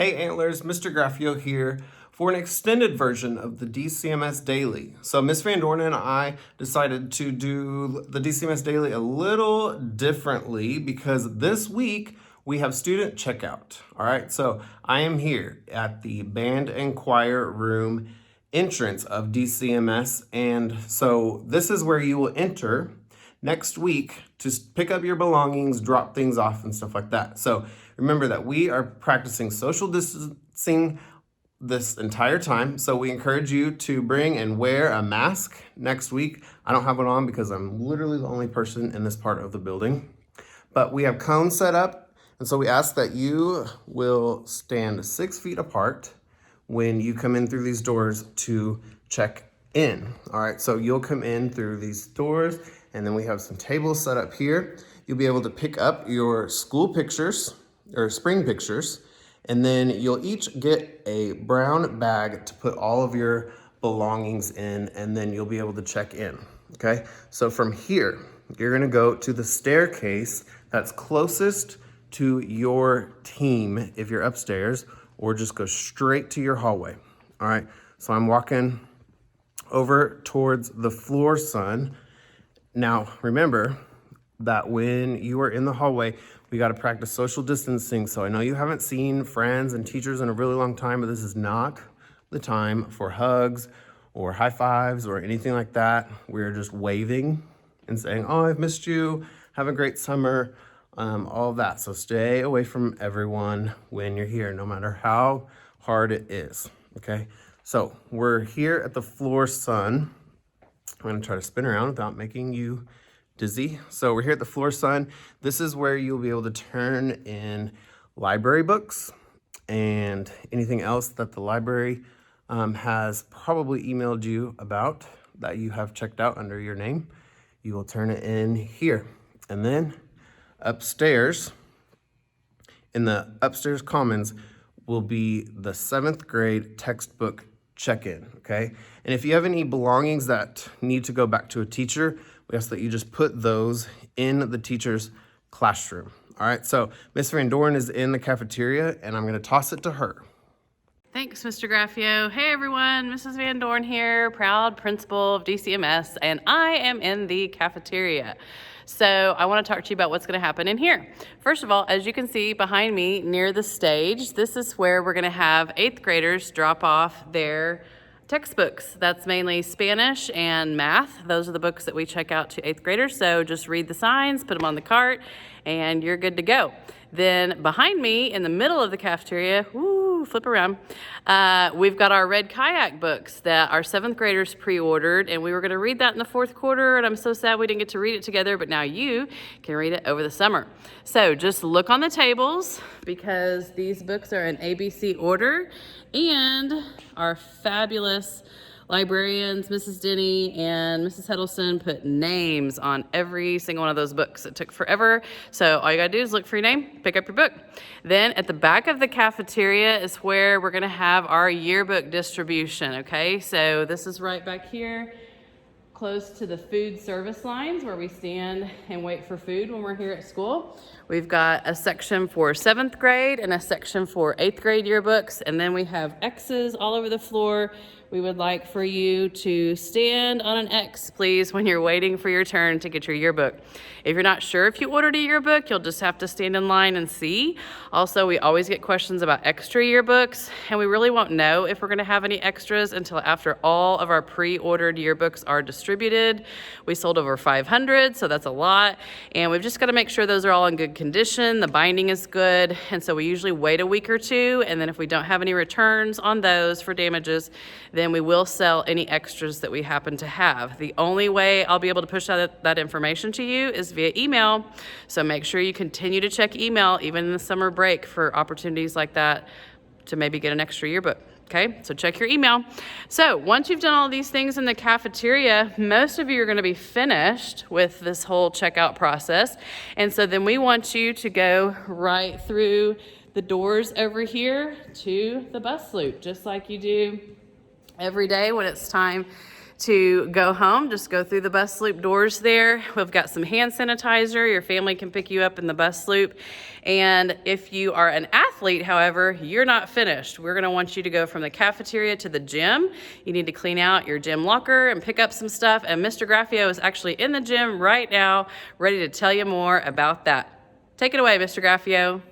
Hey Antlers, Mr. Graffio here for an extended version of the DCMS Daily. So Miss Van Dorn and I decided to do the DCMS Daily a little differently because this week we have student checkout. All right, so I am here at the band and choir room entrance of DCMS, and so this is where you will enter next week to pick up your belongings, drop things off, and stuff like that. So remember that we are practicing social distancing this entire time. So we encourage you to bring and wear a mask next week. I don't have one on because I'm literally the only person in this part of the building. But we have cones set up, and so we ask that you will stand 6 feet apart when you come in through these doors to check in. All right, so you'll come in through these doors, and then we have some tables set up here. You'll be able to pick up your school pictures or spring pictures, and then you'll each get a brown bag to put all of your belongings in, and then you'll be able to check in, okay? So from here, you're gonna go to the staircase that's closest to your team if you're upstairs, or just go straight to your hallway, all right? So I'm walking over towards the floor, son. Now, remember that when you are in the hallway, we got to practice social distancing. So I know you haven't seen friends and teachers in a really long time, but this is not the time for hugs or high fives or anything like that. We're just waving and saying, oh, I've missed you. Have a great summer, all of that. So stay away from everyone when you're here, no matter how hard it is, okay? So we're here at the floor, son. I'm gonna try to spin around without making you dizzy. So we're here at the floor, son. This is where you'll be able to turn in library books and anything else that the library has probably emailed you about that you have checked out under your name. You will turn it in here. And then upstairs, in the upstairs commons, will be the 7th grade textbook check-in, okay? And if you have any belongings that need to go back to a teacher, we ask that you just put those in the teacher's classroom. All right, so Miss Van Dorn is in the cafeteria, and I'm gonna toss it to her. Thanks, Mr. Graffio. Hey everyone, Mrs. Van Dorn here, proud principal of DCMS, and I am in the cafeteria. So I want to talk to you about what's going to happen in here. First of all, as you can see behind me near the stage, this is where we're going to have 8th graders drop off their textbooks. That's mainly Spanish and math. Those are the books that we check out to 8th graders. So just read the signs, put them on the cart, and you're good to go. Then behind me in the middle of the cafeteria, flip around, we've got our red kayak books that our 7th graders pre-ordered, and we were going to read that in the 4th quarter, and I'm so sad we didn't get to read it together, but now you can read it over the summer. So just look on the tables because these books are in ABC order, and our fabulous librarians, Mrs. Denny and Mrs. Heddleston, put names on every single one of those books. It took forever, so all you gotta do is look for your name, pick up your book. Then at the back of the cafeteria is where we're gonna have our yearbook distribution, okay? So this is right back here, close to the food service lines where we stand and wait for food when we're here at school. We've got a section for 7th grade and a section for 8th grade yearbooks, and then we have X's all over the floor. We would like for you to stand on an X, please, when you're waiting for your turn to get your yearbook. If you're not sure if you ordered a yearbook, you'll just have to stand in line and see. Also, we always get questions about extra yearbooks, and we really won't know if we're gonna have any extras until after all of our pre-ordered yearbooks are distributed. We sold over 500, so that's a lot, and we've just gotta make sure those are all in good condition, the binding is good, and so we usually wait a week or two, and then if we don't have any returns on those for damages, then we will sell any extras that we happen to have. The only way I'll be able to push that information to you is via email, so make sure you continue to check email even in the summer break for opportunities like that to maybe get an extra yearbook. Okay, so check your email. So once you've done all these things in the cafeteria, most of you are going to be finished with this whole checkout process, and so then we want you to go right through the doors over here to the bus loop, just like you do every day when it's time to go home, just go through the bus loop doors there. We've got some hand sanitizer. Your family can pick you up in the bus loop. And if you are an athlete, however, you're not finished. We're gonna want you to go from the cafeteria to the gym. You need to clean out your gym locker and pick up some stuff. And Mr. Graffio is actually in the gym right now, ready to tell you more about that. Take it away, Mr. Graffio.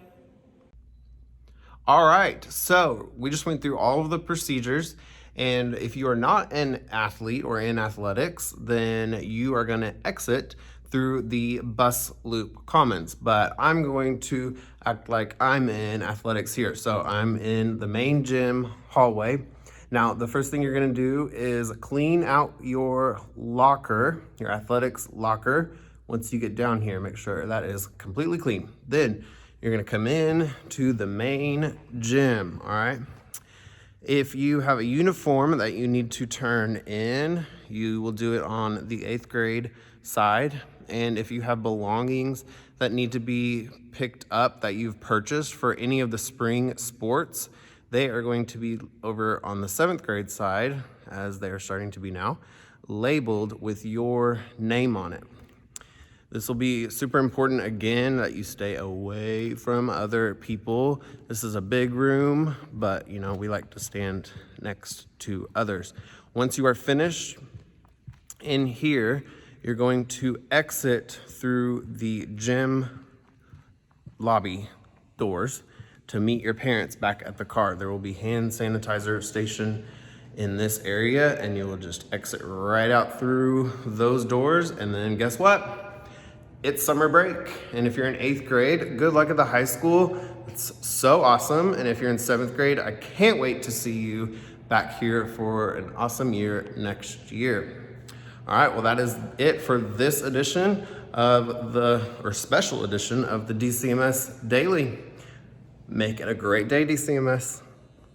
All right, so we just went through all of the procedures, and if you are not an athlete or in athletics, then you are going to exit through the bus loop commons. But I'm going to act like I'm in athletics here. So I'm in the main gym hallway. Now, the first thing you're going to do is clean out your locker, your athletics locker. Once you get down here, make sure that is completely clean. Then you're gonna come in to the main gym, all right? If you have a uniform that you need to turn in, you will do it on the 8th grade side. And if you have belongings that need to be picked up that you've purchased for any of the spring sports, they are going to be over on the 7th grade side, as they are starting to be now, labeled with your name on it. This will be super important, again, that you stay away from other people. This is a big room, but we like to stand next to others. Once you are finished in here, you're going to exit through the gym lobby doors to meet your parents back at the car. There will be hand sanitizer station in this area, and you will just exit right out through those doors, and then guess what? It's summer break, and if you're in 8th grade, good luck at the high school. It's so awesome, and if you're in 7th grade, I can't wait to see you back here for an awesome year next year. All right, well, that is it for this edition of special edition of the DCMS Daily. Make it a great day, DCMS.